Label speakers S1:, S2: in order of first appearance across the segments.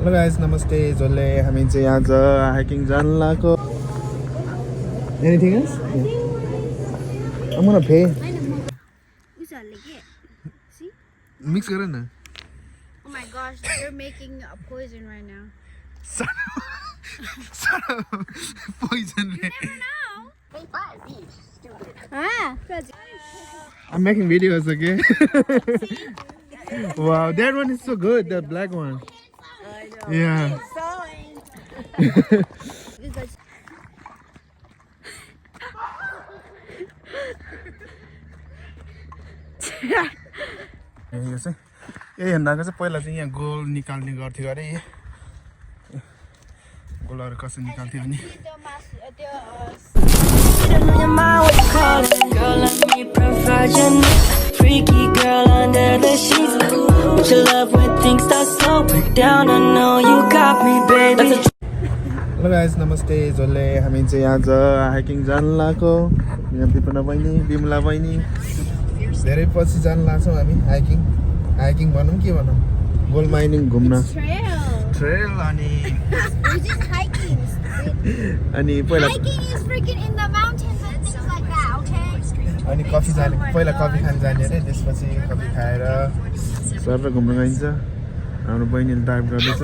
S1: Hello guys, namaste. Jole हामी चाहिँ आज hiking जान लागेको. Anything else? Yeah. I'm gonna pay.
S2: See?
S1: Mix गर न.
S2: Oh my gosh, they're making a poison right now.
S1: Poison.
S2: You never know. They buzz, you stupid. Ah,
S1: I'm making videos, okay? Wow, that one is so good, the black one.
S2: I know.
S1: Yeah. यो चाहिँ यही भन्दाको चाहिँ पहिला चाहिँ यहाँ goal निकाल्ने गर्थ्यो अरे गोलहरू कसरी निकाल्थ्यो अनि
S3: Freaky girl under the sheets. But you love when things start slowing down. I know you got me, baby.
S1: Hello guys, namaste. Jole हामी चाहिँ आज हाइकिङ जान लागेको. यहाँ विपना बहिनी, बिमला बहिनी धेरै पछि जान लाग्छौँ हामी हाइकिङ भनौँ के भनौँ गोल्ड माइनिङ घुम्न ट्रेल अनि अनि पहिला अनि कफी जाने पहिला कफी खान जाने अरे त्यसपछि कफी खाएर सर घुम्न गइन्छ हाम्रो बहिनीले ड्राइभ गर्दैछ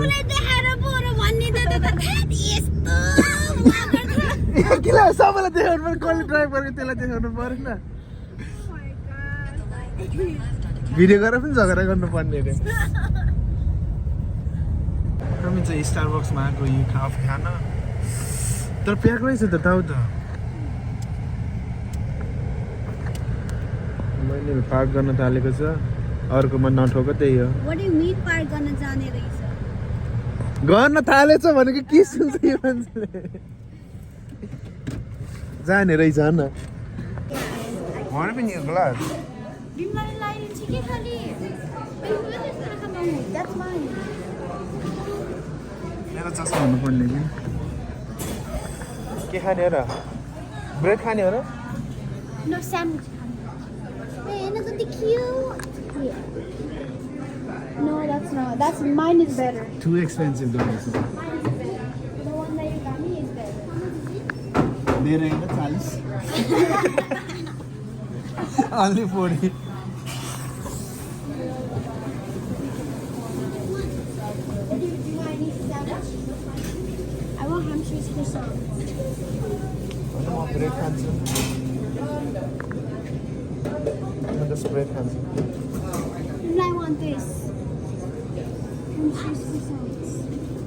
S1: किन सबैलाई देखाउनु पर्यो कसले ड्राइभ गरेको त्यसलाई देखाउनु परेन भिडियो गरेर पनि झगडा गर्नुपर्ने अरे हामी चाहिँ स्टारबक्समा आएको यो कफी खान तर प्याक रहेछ त टाउ त मैले पार्क गर्न थालेको छ अर्कोमा नठोक त्यही हो गर्न थालेछ भनेको के सुन्छ यो मान्छेले जाने रहेछ न भने पनि यो ग्लास मेरो चस्मा हुनुपर्ने कि के खाने हो र ब्रेड खाने हो र
S2: No sandwich. Hey, look at the cute. Yeah. No, that's not. That's mine is better.
S1: Too expensive though.
S2: Mine is better. The one that you got me is better.
S1: There ain't 40. Only 40.
S2: What do you want? Any sandwich? I want ham cheese croissant.
S1: I want bread cancer. Just bread cancer.
S2: And I want this. Ham cheese croissants.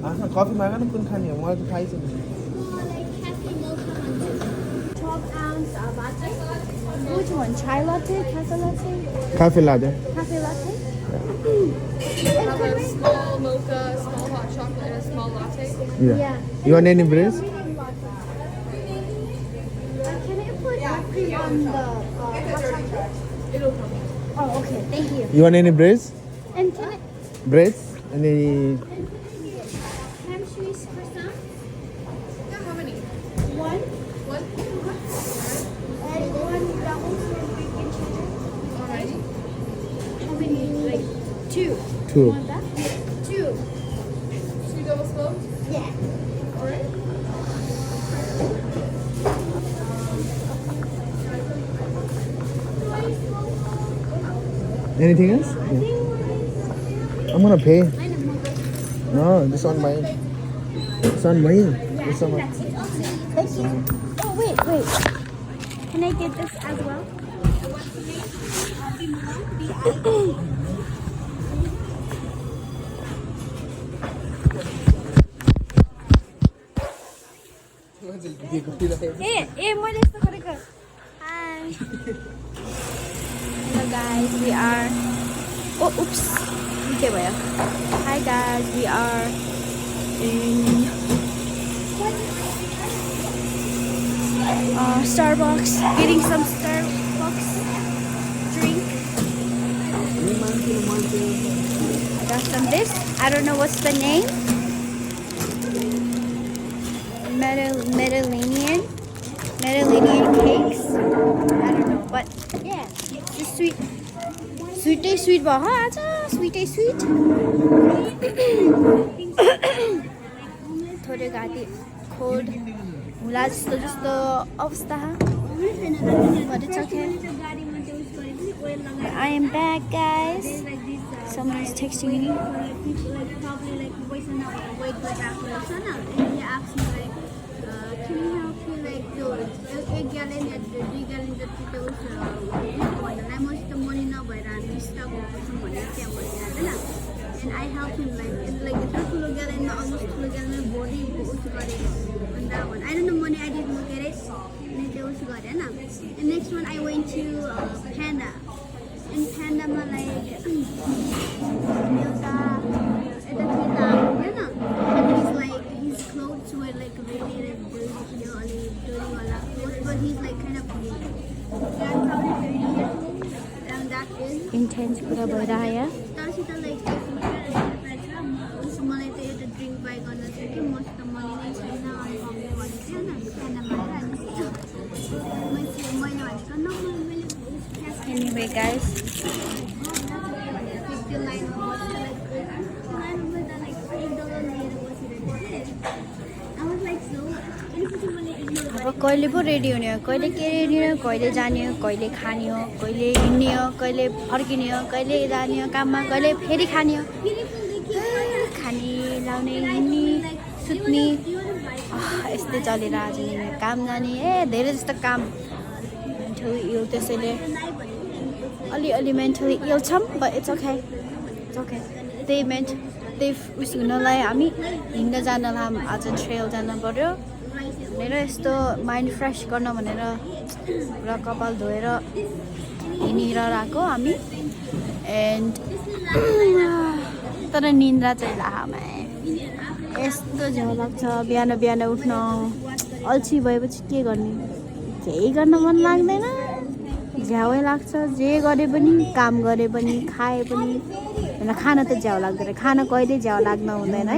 S1: आफ्नो coffee माग न कुन खाने हो मलाई त थाहै छैन
S2: Oh, like cafe mocha ones. 12 ounce latte. Which one? Chai latte? Cafe latte?
S1: काफी लादे
S2: Cafe latte?
S4: Have a small mocha, small hot chocolate, and a small latte.
S1: Yeah. You want any bread?
S2: Can I put whipped cream on the hot chocolate?
S4: It'll come.
S2: Oh, okay. Thank you.
S1: You want any breads?
S2: And can I
S1: Breads? Any
S2: ham cheese croissant?
S4: Yeah, how many?
S2: One.
S4: One?
S2: And one double bacon cheddar.
S4: Alrighty.
S2: How many? Like two.
S1: two?
S2: You want that? Two.
S4: Two double smoked?
S2: Yeah.
S4: Alright.
S1: Anything else? Yeah. I'm gonna pay. No, this one mine. This one mine. This one mine.
S2: Thank you. Oh, wait. Can I get this as well? Hey, मैले यस्तो गरेको. Hi. Hello guys, we are. Oh, oops. Okay, भयो. Hi guys, we are in Starbucks, getting some Starbucks drink. I got some this. I don't know what's the name. Mediterranean cakes. I don't know, but yeah, it's sweet. Sweet. Sweet. घाँटी खोड हुला जस्तो जस्तो अवस्था but it's okay. I am back, guys. Someone is texting me. Can you help me like those? एक gallon या 2 gallon जति those भन्दा most the money नभएर हामी स्टक भएको छौँ भनेर त्यहाँ भनिरहेको हैन. And I helped him like the ठुलो gallon almost ठुलो gallon body उस गरेको. And that one I don't know money I did look at it. अनि त्यो उस गरे हैन. And next one I went to Panda. In Panda मा like एउटा and he's like his clothes were like really dirty, dirty wala clothes, but he's like kind of clean. That's how dirty and that is intense कुरा भइरहेको तरसित like मलाई त एउटा drink by गर्न थियो कि मस्त मनी नै छैन अनि मम्मीले भनेको थियो नि खानामा मैले भनेको न मैले anyway guys अब कहिले पो रेडी हुने हो कहिले के रेडी हो कहिले जाने हो कहिले खाने हो कहिले हिँड्ने हो कहिले फर्किने हो कहिले जाने हो काममा कहिले फेरि खाने हो खाने लाउने हिँड्ने सुत्ने यस्तै चलिरहेको छ नि काम जाने धेरै जस्तो काम मेन्टली इल त्यसैले अलि मेन्टली इल छौँ बट इट्स ओके त्यही उस हुनलाई हामी हिँड्न जानलाई आज ट्रेल जानु पर्यो भनेर यस्तो माइन्ड फ्रेस गर्न भनेर पुरा कपाल धोएर हिँडिरहेको हामी एन्ड तर निन्द्रा चाहिँ लामा यस्तो झ्याउ लाग्छ बिहान उठ्न अल्छी भएपछि के गर्ने केही गर्न मन लाग्दैन झ्याउै लाग्छ जे गरे पनि काम गरे पनि खाए पनि होइन खाना त झ्याउ लाग्दैन खाना कहिले झ्याउ लाग्न हुँदैन है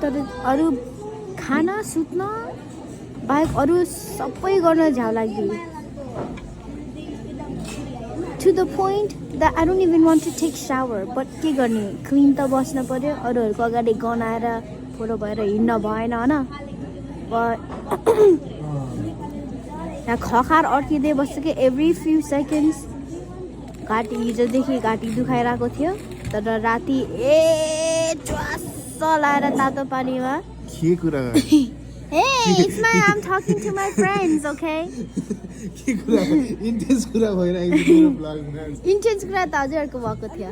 S2: तर अरू खाना सुत्न बाहेक अरू सबै गर्न झ्याउ लाग्दैन to the point that I don't even want to take shower but के गर्ने क्लिन त बस्न पर्यो अरूहरूको अगाडि गनाएर फोटो भएर हिँड्न भएन हैन यहाँ खखार अड्किँदै बस्छु कि एभ्री फ्यु सेकेन्ड्स घाँटी हिजोदेखि घाँटी दुखाइरहेको थियो तर राति च्वास्स लाएर तातो पानीमा
S1: के कुरा
S2: Hey, it's I'm talking to my friends, okay?
S1: के कुरा इन्टेन्स कुरा भइरहेको छ ब्लगमा
S2: इन्टेन्स कुरा त हजुरहरुको भएको थियो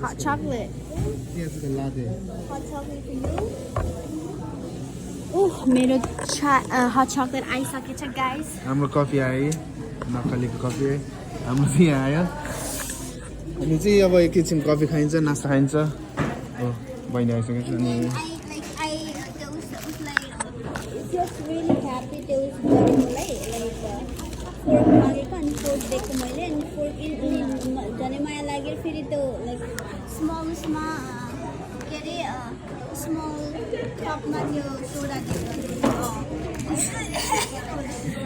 S2: hot chocolate
S1: yes the latte
S2: hot chocolate for you oh मेरो hot chocolate आइसकेछ guys
S1: हाम्रो कफी आयो नक्कलीको कफी हाम्रो चाहिँ आयो अनि चाहिँ अब एकैछिन कफी खाइन्छ नास्ता खाइन्छ हो बहिनी आइसकेछ अनि
S2: just really happy to like fork mageko ani fork deko मैले अनि fork जने माया लाग्यो फेरि त्यो like small के रे small cup मा त्यो सोडा दिएको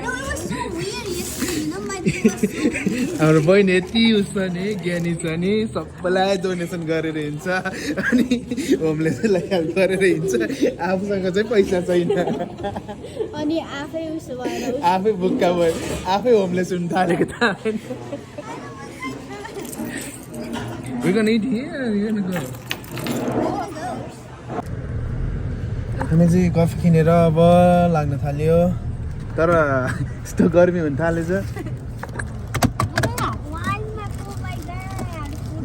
S2: no it was so weird yesterday you know my day was so
S1: हाम्रो बहिनी यति उस नि ज्ञानी छ नि सबैलाई डोनेसन गरेर हिँड्छ अनि होमलेसलाई हेल्प गरेर हिँड्छ आफूसँग चाहिँ पैसा छैन
S2: अनि आफै उस भएर
S1: आफै बुक्का भयो आफै होमलेस हुन थालेको त We're gonna eat here, you're gonna go. हामी चाहिँ कफी किनेर अब लाग्न थाल्यो तर यस्तो गर्मी हुन थालेछ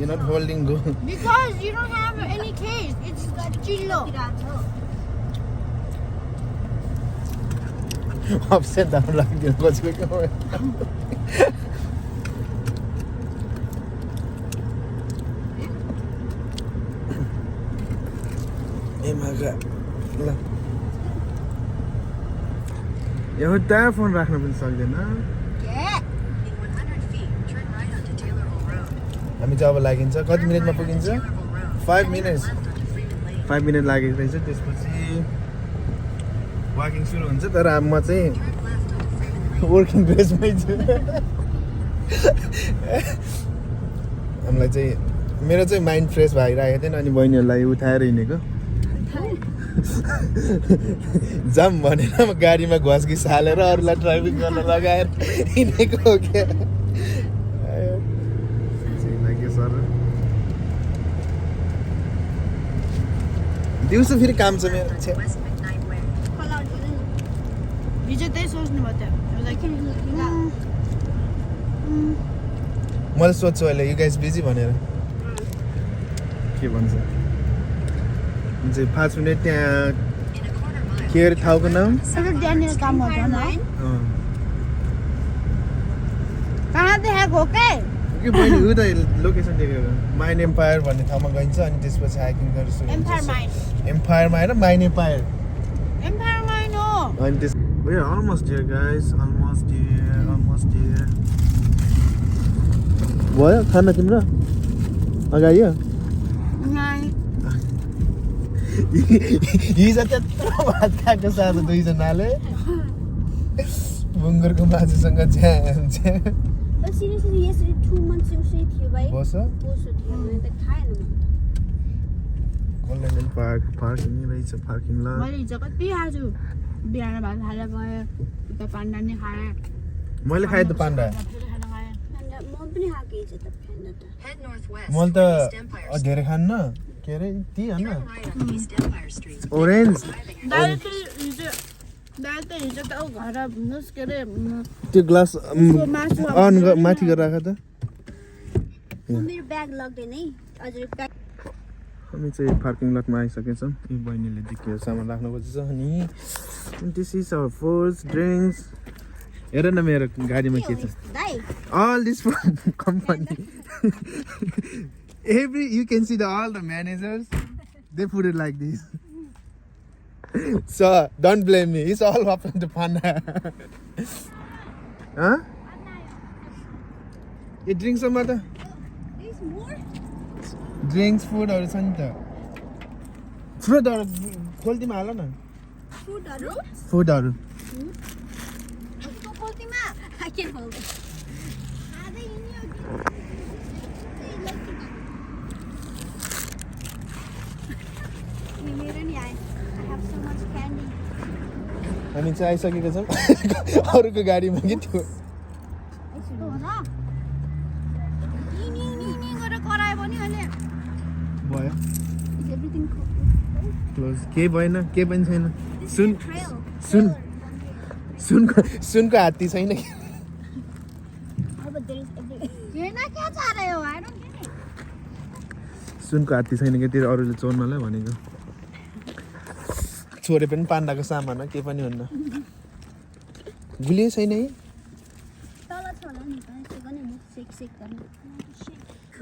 S1: You're not holding go.
S2: Because you don't have any case. It's chillo.
S1: Upset down like what's going on. Hey Magar. ल यो त फोन राख्न पनि सक्दैन हामी चाहिँ अब लागिन्छ कति मिनेटमा पुगिन्छ 5 मिनेट लागेको रहेछ त्यसपछि वाकिङ सुरु हुन्छ तर अब म चाहिँ वर्किङ ड्रेसमै छु हामीलाई चाहिँ मेरो चाहिँ माइन्ड फ्रेस भइरहेको थिएन अनि बहिनीहरूलाई उठाएर हिँडेको जाम भनेर म गाडीमा घसघिस हालेर अरूलाई ड्राइभिङ गर्न लगाएर हिँडेको हो क्या दिउँसो फेरि काम छ मेरो
S2: हिजो त्यही सोच्नु भयो
S1: मैले सोध्छु अहिले यु गाइस बिजी भनेर के भन्छ 5 मिनट त्यहाँ के अरे ठाउँको नाम
S2: त्यहाँनिर काम गर्छ न कहाँ देखाएको हो के
S1: के बहिनी उता लोकेसन देखेको माइन एम्पायर भन्ने ठाउँमा गइन्छ अनि त्यसपछि हाइकिङ गर्छु एम्पायर माइन र माइन एम्पायर
S2: हो
S1: अनि त्यस we are almost here guys almost here भयो खाना तिम्रो अगाडि हिजो त्यत्रो भात खाएको साथ दुईजनाले बुङ्गुरको मासुसँग पार्किङ रहेछ पार्किङ ल
S2: मैले हिजो कति आज बिहान भात खाएर गएँ उता पान्डा नि खाएँ
S1: मैले खाएँ त पान्डा मैले त धेरै खान्न के अरे ती होइन ओरेन्ज त्यो ग्लास माथि गरेर राख त हामी चाहिँ पार्किङ लटमा आइसकेछौँ यी बहिनीले दिक्यो सामान राख्नु खोजेछ अनि this is our first drinks हेर न मेरो गाडीमा के छ all this from company you can see all the managers they put it like this so don't blame me it's all up to Panda huh you drink some other drinks food or something fruit or खोल्तीमा हाल न फुडहरु हामी चाहिँ आइसकेका छौँ अरूको गाडीमा के थियो भयो क्लोज केही भएन केही पनि छैन सुनको हात्ती छैन सुनको हात्ती छैन कि त्यो अरूले चोर्नलाई भनेको छोरे पनि पाण्डाको सामान हो केही पनि हुन्न गुलियो छैन है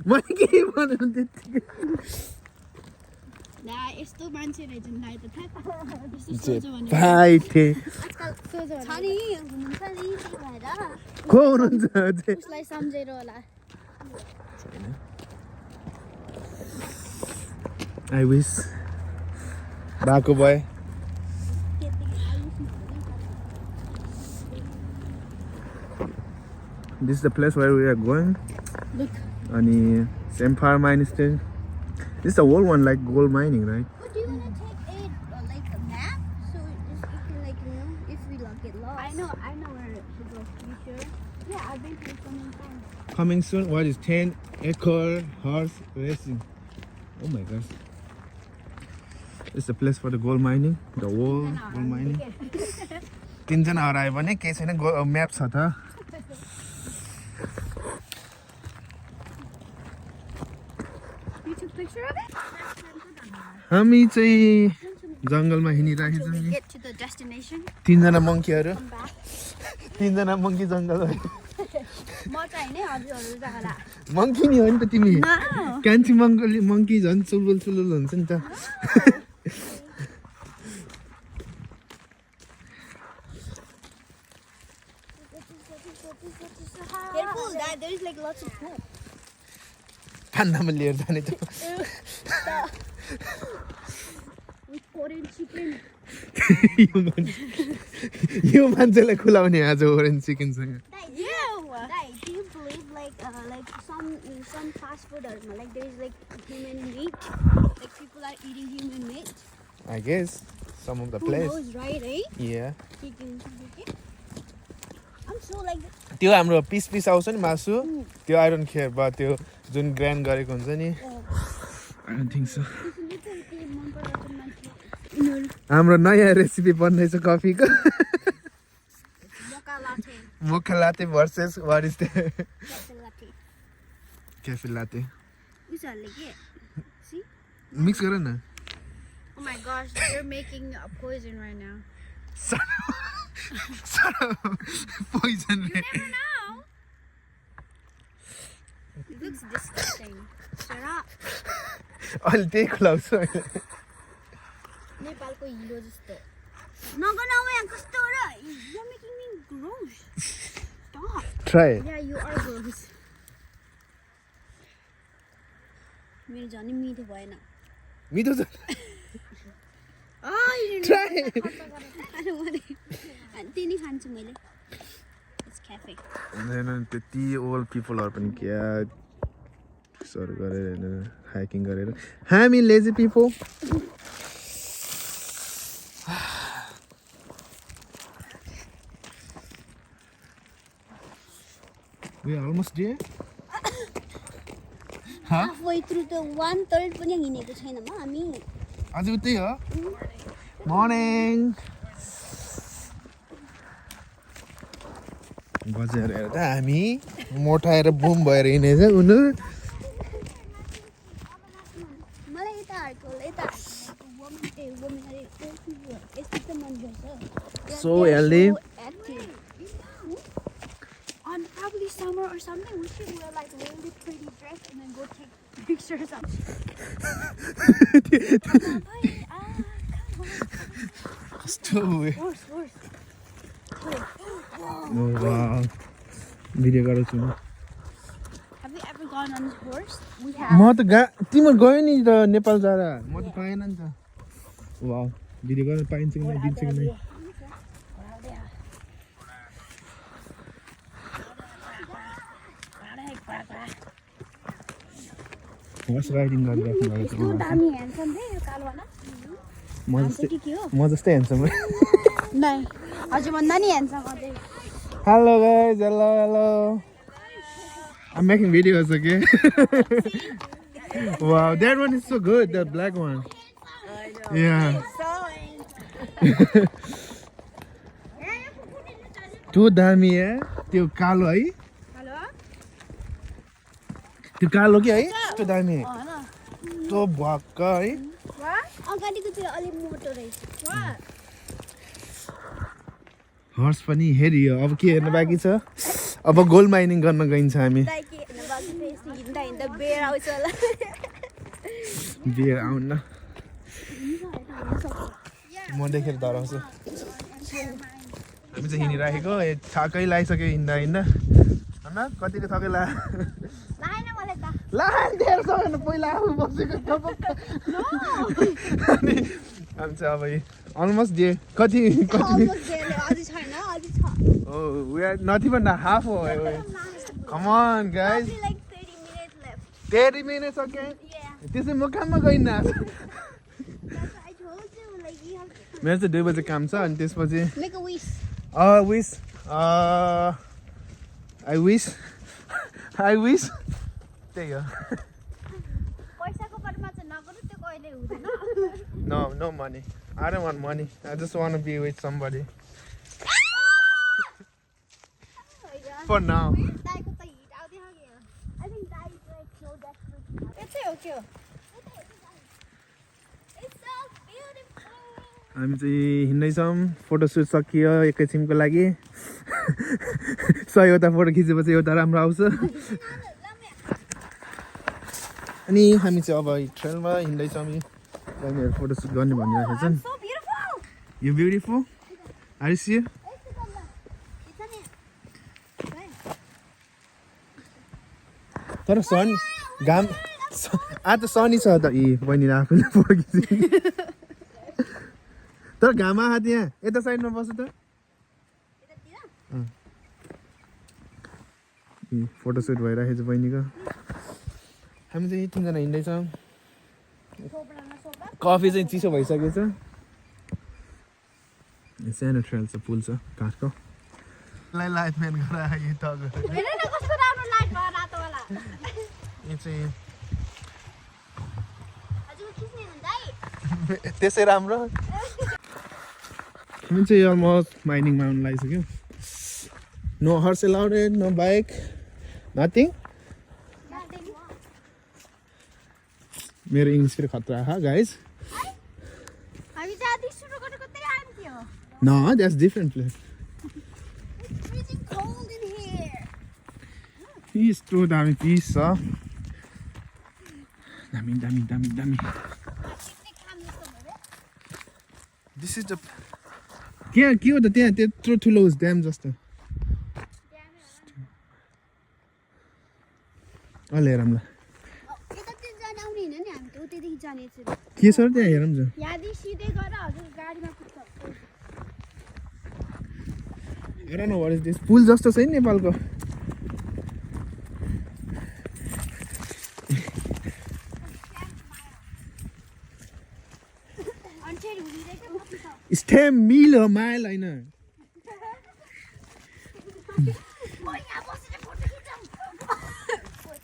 S1: मैले केही भनेर त्यत्तिकै
S2: यस्तो मान्छे रहेछ नि त
S1: को हुनुहुन्छ
S2: उसलाई सम्झेर होला
S1: आई विश भएको भए This is the place where we are going.
S2: Look.
S1: And Empire Mine Station. This is the old one, like gold mining, right?
S2: But do you want to take a map so you can if we get lost? I know where to go. You sure? Yeah, I've been here so many times.
S1: Coming soon. What is 10 acre horse racing? Oh my gosh. This is the place for the gold mining. The old gold mining. तीनजना हरायो भने के छैन map छ त हामी चाहिँ जंगलमा हिँडिरहेका छौँ तीनजना मंकीहरु तीनजना मंकी जंगल मंकी नि हो नि त तिमी कान्छी मंकी झन् चुलबुल हुन्छ नि त
S2: Careful, Dad. There is lots of poop.
S1: पान्डामा लिएर जाने त
S2: With orange chicken.
S1: यो मान्छेलाई खुलाउने आज ओरेन्ज चिकन सँग
S2: Dad, do you believe some some fast food like there is like human meat. Like people are eating human meat.
S1: I guess some of the
S2: Who
S1: place.
S2: knows, right? Eh?
S1: Yeah.
S2: I'm so like.
S1: त्यो हाम्रो piece आउँछ नि मासु त्यो I don't care but त्यो जुन grind गरेको हुन्छ नि आई डोन्ट थिंक सो हाम्रो नयाँ रेसिपी बन्दैछ कफीको mocha latte versus what is the cafe latte mix गर न
S2: Oh my gosh, you're making a poison right now.
S1: Poison.
S2: You never know. It looks disgusting. Shut up.
S1: अहिले त्यही खुलाउँछु
S2: नेपालको हिलो जस्तो नगनाऊ यहाँ कस्तो र you're making me gross. Stop.
S1: Try.
S2: Yeah, you are gross. मेरो झन् मिठो भएन
S1: मिठो छ
S2: Try. तिनी खान्छु मैले It's cafe.
S1: त्यति ओल्ड पिपलहरू पनि क्या सर गरेर हाइकिङ गरेर हामी lazy people We are almost there.
S2: Halfway through the 1/3 पनि हिँडेको छैनौँ हामी
S1: अझै उतै हो मर्निङ बजार हेर्दा हामी मोटाएर बुम भएर हिँडेछ उनीहरू
S2: मलाई यताहरूको यस्तो त मनपर्छ
S1: So healthy.
S2: On probably summer or something, we should wear like really pretty dress and then go take pictures of. Horse.
S1: Oh wow. Video गर्छु म
S2: Have you ever gone on horse? We
S1: म
S2: have.
S1: त तिम्रो गयो नि त नेपाल जाँदा म त पाएन नि त वाउ भिडियो गर्न पाइन्छ कि नै दिन्छ कि नै हर्स राइडिङ गरिराख्नु भएको छ
S2: यस्तो दामी ह्यान्डसम रे यो कालोवाला
S1: म जस्तै ह्यान्डसम
S2: नाइ हजुर भन्दा नि ह्यान्डसम अझै
S1: Hello guys, hello. I'm making videos again. Wow, that one is so good, the black one. Yeah. Too दामी है त्यो कालो है त्यो कालो के है त्यो दामी त्यो भक्क है
S2: अगाडिको चाहिँ अलि मोटो रहेछ
S1: हर्स पनि हेरियो अब के हेर्न बाँकी छ अब गोल्ड माइनिङ गर्न गइन्छ हामी बियर आउन म देखेर डराउँछु हामी चाहिँ हिँडिराखेको थकै लगाइसक्यो हिँड्दा होइन कतिको थकै लाग्दैन पहिला आफू बसेको अनि हामी चाहिँ अब अलमोस्ट दिए कति Oh, we are not even a half away. Come on, guys. 30 minutes, okay?
S2: Yeah.
S1: This is Mukama going now.
S2: I told you, like you have to
S1: Where's the day was the camsa and this was it?
S2: make a wish.
S1: Wish. I wish. I wish. There you go.
S2: पैसाको बारेमा चाहिँ नगरौ त्यो कहिले हुँदैन
S1: No money. I don't want money. I just want to be with somebody. For now.
S2: दाइको त hit आउँदै हो I think Dai is like so desperate. यतै हो के हो It's so beautiful.
S1: हामी चाहिँ हिँड्दैछौँ फोटोसुट सकियो एकैछिनको लागि सयवटा फोटो खिचेपछि एउटा राम्रो आउँछ अनि हामी चाहिँ अब ट्रेलमा हिँड्दैछौँ बहिनीहरू फोटोसुट गर्ने भनिरहेको छन्
S2: So beautiful.
S1: You beautiful are you sure तर सन घाम आज सनी छ त बहिनीले आफूले फोटो खिच्ने तर घाम आएको त्यहाँ यता साइडमा बस्छ त फोटोसुट भइरहेको छ बहिनीको हामी चाहिँ 3 जना हिँड्दैछौँ कफी चाहिँ चिसो भइसकेको छ सानो ट्रेल छ पुल छ काठको लाइट म्यान गरायो यो टग
S2: हेर न कस्तो राम्रो लाइट भयो रातो वाला
S1: यो चाहिँ
S2: हजुर खिच्ने हुन्छ है
S1: त्यसै राम्रो हामी चाहिँ अलमोस्ट माइनिङमा आउनु लागिसक्यो no horse allowed no bike nothing मेरो इङ्ग्लिस फेरि खतरा हा गाइज
S2: हामी जाँदै सुरु गरेको त्यही आइम थियो
S1: No, that's different place.
S2: It's freezing cold in here.
S1: Peace, true, dami peace, huh? Dami. This is the. के हो त त्यहाँ त्यत्रो ठुलो ड्याम जस्तो अहिले हेरौँ ल
S2: यतातिर जान आउने हैन नि हामी त उतैदेखि जाने छु
S1: के छ र त्यहाँ हेरौँ न
S2: यादी सिधै गएर हजुर गाडीमा पुग्छ
S1: I don't know what is this. पुल जस्तो छ नि नेपालको स्टेम मिल हो माइल होइन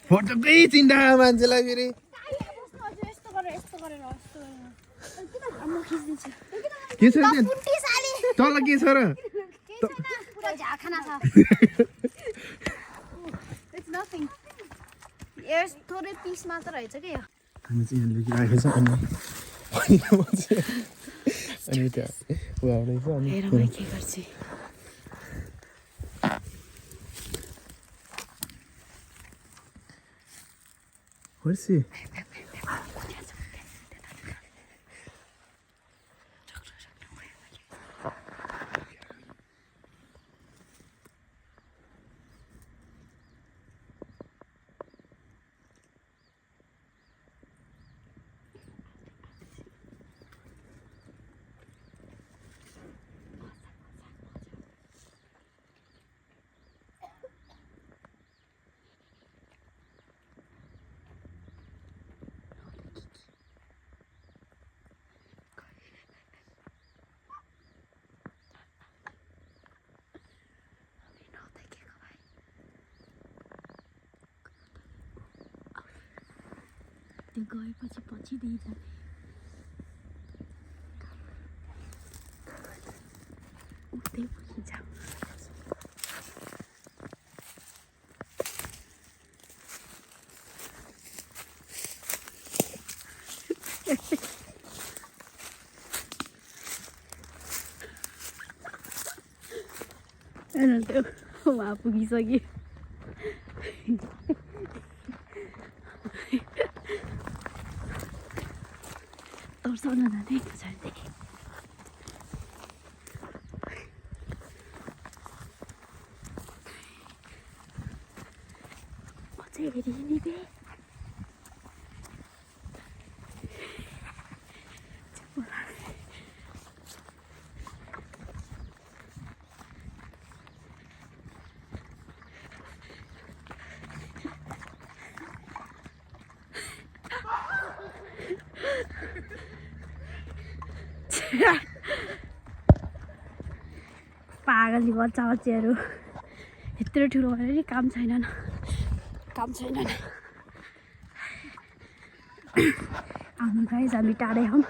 S1: फोटोकै चिन्ता मान्छेलाई फेरि के छ त्यहाँ तल के छ र
S2: थोरै पिस मात्र रहेछ कि
S1: हामी चाहिँ यहाँ लेखिरहेको छ अनि त्यहाँ उहाँहरूछ अनि
S2: के गर्छ
S1: वर्सी
S2: त्यो गएपछि पछि दिन्छ उतै पछि जाऊ Ananta wah pugisake तर्साउन जाँदै पछाडि अझै हेरिने बे पागली बच्चा बच्चीहरू यत्रो ठुलो भएर नि काम छैनन् आउनु गाइस हामी टाढै हौँ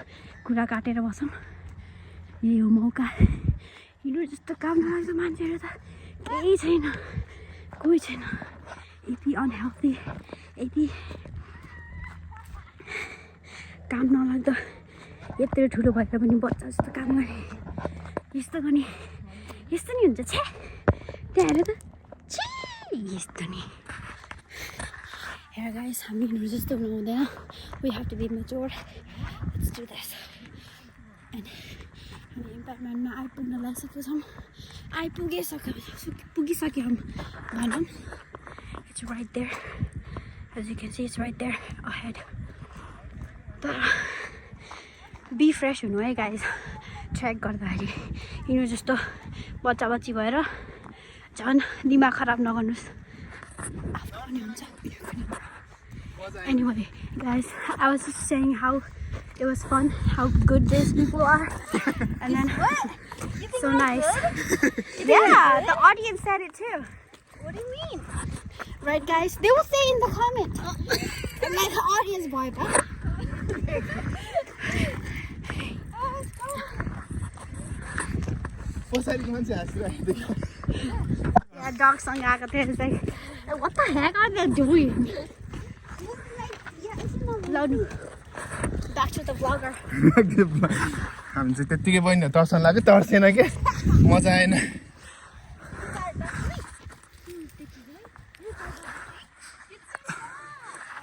S2: कुरा काटेर बसौँ यही हो मौका यिनीहरू जस्तो काम नलाग्दो मान्छेहरू त केही छैन कोही छैन यति अनहेल्दी यति काम नलाग्दो यत्रो ठुलो भएर पनि बच्चा जस्तो काम गर्ने यस्तो नि हुन्छ छे त्यहाँ हेर त छि यस्तो नि हेर गाइस हामी यिनीहरू जस्तो हुनु हुँदैन we have to be mature let's do this and हामी इम्प्याक्टमेन्टमा आइपुग्न लागिसकेको छौँ पुगिसक्यौँ भनौँ it's right there as you can see it's right there ahead तर बी फ्रेस हुनु है गाइस ट्र्याक गर्दाखेरि यिनीहरू जस्तो बच्चा बच्ची भएर झन् दिमाग खराब नगर्नुहोस् आफ्नो पनि हुन्छ Anyway, guys, I was just saying how it was fun, how good these people are, and then so nice. Yeah, the audience said it too.
S5: What do you mean?
S2: Right, guys? They will say in the comments. Like the audience boy, but
S1: पछाडिको मान्छे हाँसिरहेको देख्यो
S2: yeah, dogसँग आएको थियो. It's like, what the heck are they doing? Loud. Back to the vlogger.
S1: हामी चाहिँ त्यत्तिकै बहिनी तर्सन लाग्यो तर्सेन के मजा आएन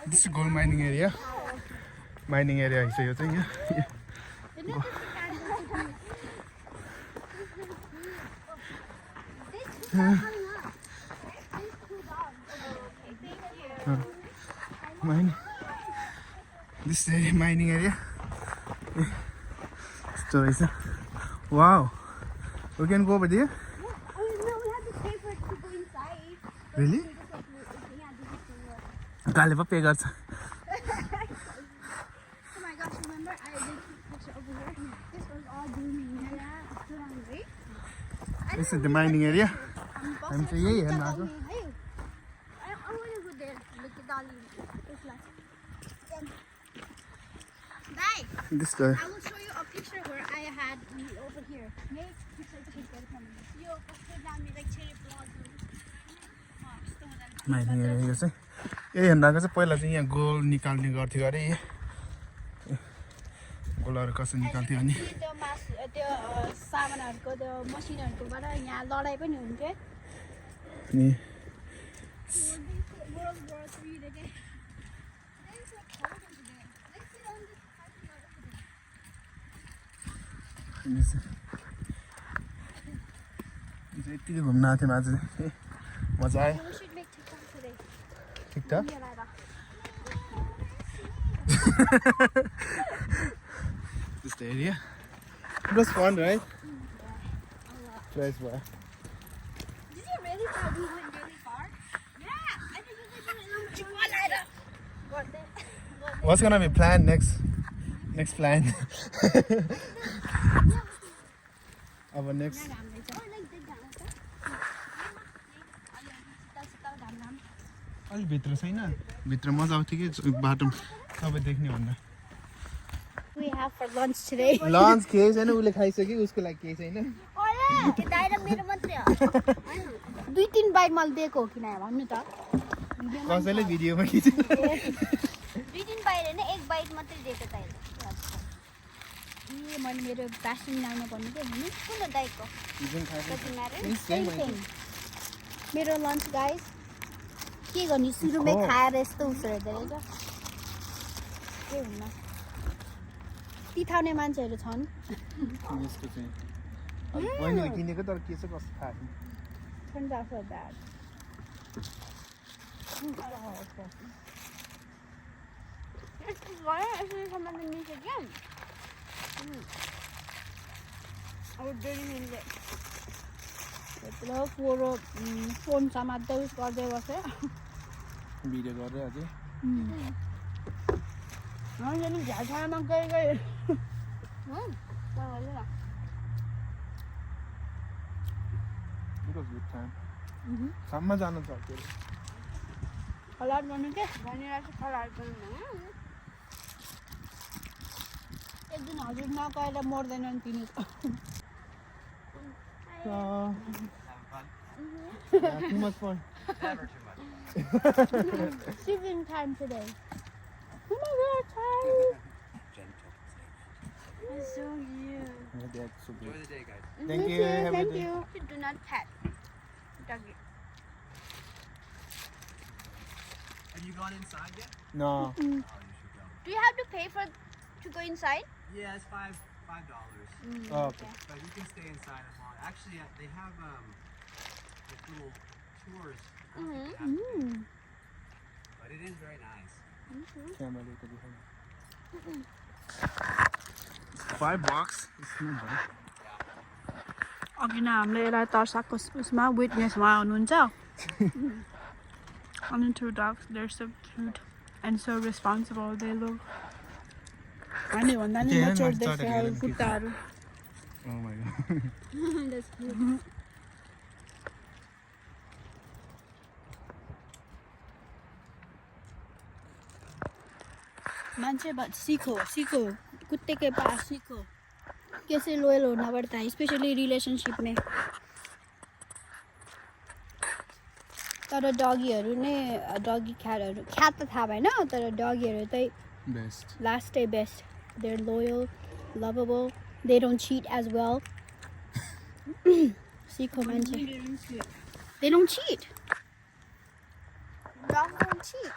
S1: दिस गोल्ड माइनिङ एरिया रहेछ यो चाहिँ यहाँ This is mining area. Stories. Wow. We can go over there?
S5: Oh, no, we have to pay for it to go inside.
S1: Really?
S5: Yeah, this is
S1: Kale pa pay garcha.
S5: Oh my gosh, remember I did a picture over here? This was all blooming. Yeah, it's still hungry.
S1: This is the mining area. हामी चाहिँ यही हेर्न आएको
S5: I want to go there. Look at all these. Bye.
S1: This guy.
S5: I will show you a picture where I had me over here. Make picture take it from me. Yo, put down me like cherry blossom.
S1: Mining area यो चाहिँ यही हेर्न आएको चाहिँ पहिला चाहिँ यहाँ gold निकाल्ने गर्थ्यो अरे गोल्डहरू कसरी निकाल्थ्यो अनि
S2: त्यो सामानहरूको त्यो मसिनहरूकोबाट यहाँ लडाइँ पनि हुन्थ्यो.
S1: अनि
S5: World War III देखि.
S1: यतिकै घुम्न आएको थियौँ आज मजा आयो
S5: We should make TikTok today.
S1: ठिक छ This the area. It was fun, right? Fresh boy.
S5: Did you really thought we went really far? Yeah, I think we went really far.
S1: What's gonna be planned next plan? Our next. अलि भित्र छैन भित्र मजा आउँथ्यो कि बाटो सबै देख्ने भन्दा
S2: We have for lunch today.
S1: Lunch केही छैन उसले खाइसक्यो उसको लागि केही छैन
S5: मेरो मात्रै हो.
S2: 2-3 बाइट मैले दिएको हो कि न भन्नु त.
S1: कसैले भिडियोमा खिच्यो
S5: 2-3 बाइट हैन, 1 बाइट मात्रै दिएको त हैन.
S2: ए मैले मेरो प्यासन ल्याउनु पर्ने के भन्नु.
S5: कुन दाइको?
S2: Same thing. मेरो लन्च गाइस के गर्ने सुरुमै खाएर यस्तो उसो हेर्दै रहेछ. के हुन्न. तिथाउने मान्छेहरू छन्.
S1: यसको चाहिँ अब बहिनीले किनेको तर के छ कस्तो थाहा छैन
S2: Turns out so bad.
S5: This is why I should come on the news again. I was dirty in it.
S2: यत्रो फोरो फोन समात्दै उस गर्दै बस्यो.
S1: भिडियो गरेर अझै
S2: मैले नि झ्याझामा गए गए.
S1: It was good time. सम्म जानु छ त्यो
S2: फलाट गर्नु के
S5: भनेर चाहिँ फलाट गर्नु.
S2: एक दिन हजुर नगएर मर्दैनन् तिनी.
S1: Yeah, too much fun.
S6: Never too much.
S2: Sleeping time today. Oh my god, tired.
S5: It's so cute.
S1: Yeah, that's so
S6: Enjoy
S1: good.
S6: the day, guys.
S1: Thank you. Have a
S2: Thank
S1: good day.
S2: you.
S5: Do not pet doggy.
S6: Have you gone inside yet?
S1: No.
S6: Oh, you should go.
S5: Do you have to pay for to go inside?
S6: Yeah, it's $5.
S1: Oh, okay.
S6: But you can stay inside as long. Actually, they have like little tours. I don't think you have to pay. But it is very nice.
S1: Camera look at $5. It's not bad.
S2: अघि नै हामीले यसलाई तर्साको उसमा विटनेसमा हुनुहुन्छ. अनि 2 dogs, they're so cute.
S5: and so responsible. They look. हामी भन्दा नि mature देख्छ कुत्ताहरू.
S1: Oh my god.
S2: That's cute. मान्छे सीखो कुत्ते के पास सीखो कैसे लोयल होना पड़ता है स्पेशली रिलेशनशिप में. तर डगीहरू नै डगी ख्याटहरू ख्याट त थाहा भएन तर डगीहरू चाहिँ
S1: Best.
S2: Last day best. They're loyal, lovable. They don't cheat as well. सीखो मान्छे. They don't cheat. Dogs don't cheat.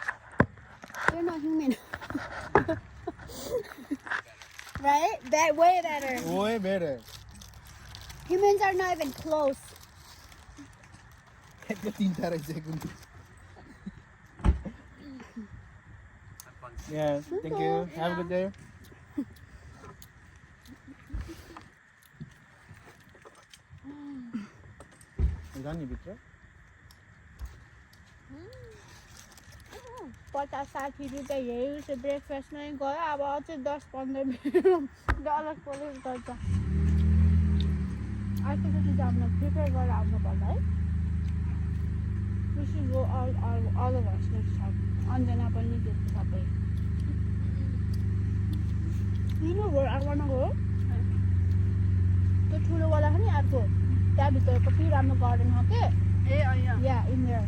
S2: They're not human. Right? That way better.
S1: Way better.
S2: Humans are not even close.
S1: It's a 3 second. Yeah, thank you. Have a good day. जाने भित्र
S2: 50-60 रुपियाँ यही चाहिँ breakfast नै गयो अब अझै 10-15 dollar polish गर्छ. अर्कोचोटि जान प्रिपेयर गरेर आउनु पर्ला है. We should go all of us next time. Anjana पनि त्यस्तो सबै. You know where I wanna go? त्यो ठुलोवाला छ नि अर्को त्यहाँभित्र कति राम्रो गार्डन हो के.
S5: ए अया.
S2: Yeah, in there.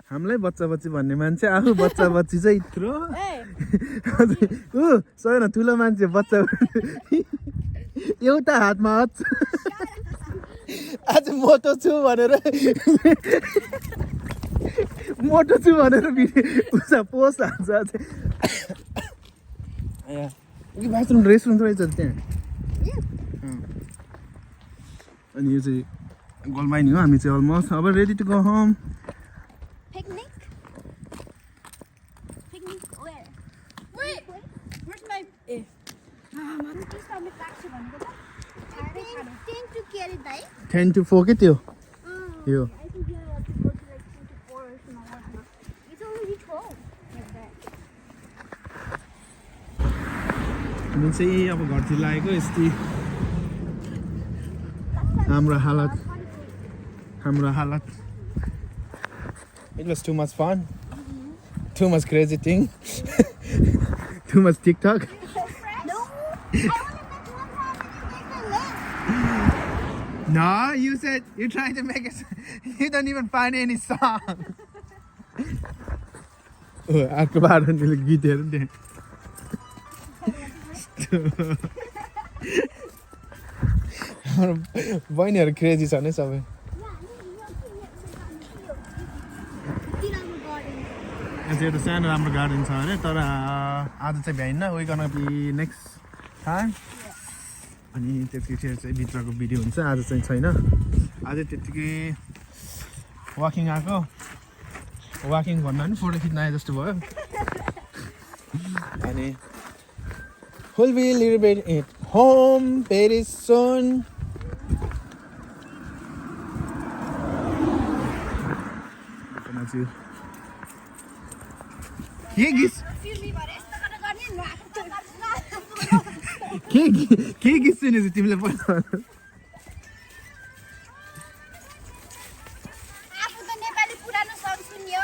S1: हामीलाई बच्चा बच्ची भन्ने मान्छे आफू बच्चा बच्ची चाहिँ यत्रो ऊ सबैभन्दा ठुलो मान्छे बच्चा एउटा हातमा हात आज मोटो छु भनेर उसमा पोस्ट हाल्छ अझै बाथरुम रेस्टरुम रहेछ त्यहाँ. अनि यो चाहिँ गोलमाइनी हो. हामी चाहिँ अलमोस्ट अब ready to go home.
S2: Picnic where?
S5: Wait, where's my?
S2: म त त्यसमा ताक्छु भनेको त. 10 to carry दाइ.
S1: 10 to 4 के त्यो यो.
S2: I think you have to go to like 2 to 4 or something. It's already 12. Like that.
S1: हामी चाहिँ अब घरतिर लागेको यस्तै हाम्रो हालत. It was too much fun. Too much crazy thing. Too much TikTok.
S2: No, I only met one time and you make a list.
S1: No, you said you're trying to make it. You don't even find any song. Oh, अर्को बार मैले गीतहरू नि हाम्रो बहिनीहरू crazy छ नि सबै. चाहिँ एउटा सानो राम्रो गार्डन छ अरे तर आज चाहिँ भ्याइन्न. We gonna be next time. अनि त्यतिखेर चाहिँ भित्रको भिडियो हुन्छ. आज चाहिँ छैन. आज त्यतिकै वाकिङ आएको. वाकिङ भन्दा पनि फोटो खिच्न आए जस्तो भयो. अनि will be a little bit at home very soon. के गीत सुनेछु तिमीले पहिला?
S2: आफू त नेपाली पुरानो सङ सुन्यो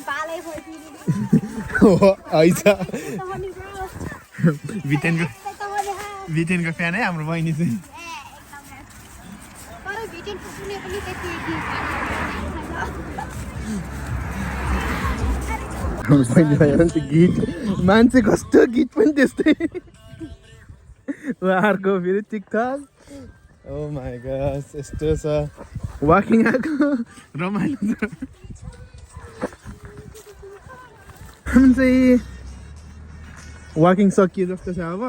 S2: बालै भइदिनु.
S1: हो हैछ. भिटेनको फ्यान है हाम्रो बहिनी चाहिँ.
S2: तर भिटेनको सुने पनि त्यति
S1: गीत मान्छे कस्तो गीत पनि त्यस्तै. उहाँहरूको फेरि टिकटक. ओ माई गॉड यस्तो छ. वाकिङ आएको रमाइलो छ. हामी चाहिँ वाकिङ सकियो जस्तो छ. अब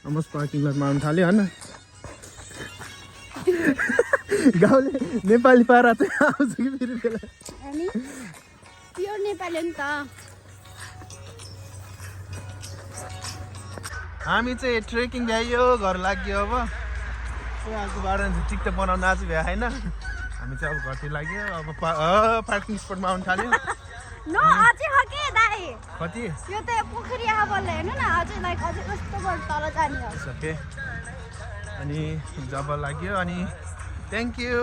S1: अलमोस्ट पार्किङ लटमा आउनु थाल्यो होइन. गाउँले नेपाली पारा चाहिँ आउँछ कि फेरि बेला.
S2: प्योर नेपाली नि त.
S1: हामी चाहिँ ट्रेकिङ भ्यायो घर लाग्यो. अब उहाँको बाटो टिकटक बनाउन आज भ्या होइन. हामी चाहिँ अब घरतिर लाग्यो अब पार्किङ स्पटमा आउनु थाल्यो
S2: नो अझै हो के दाइ
S1: कति
S2: यो त पोखरी यहाँ बल्ल हेर्नु न अझै लाइक अझै कस्तो बल तल जाने हो
S1: सके अनि जब लाग्यो अनि thank you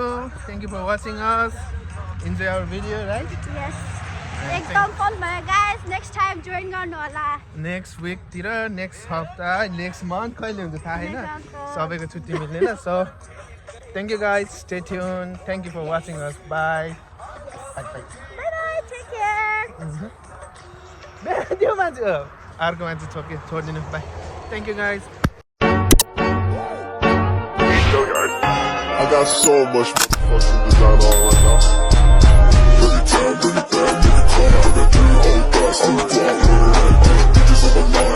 S1: for watching us enjoy our video right
S2: yes एकदम फल भयो गाइस नेक्स्ट टाइम जोइन गर्नु होला
S1: नेक्स्ट विकतिर नेक्स्ट हप्ता नेक्स्ट मन्थ कहिले हुन्छ थाहा छैन
S2: Next month.
S1: सबैको छुट्टी मिल्दैन so thank you guys stay tune thank you for watching us bye
S2: bye bye take care
S1: त्यो मान्छे अर्को मान्छे छोडिदिनु bye thank you guys
S7: I got so much motherfucking design on right now. Bring it down, bring it back, make it clap, bring it through, hold fast, and drop, bitches on my line.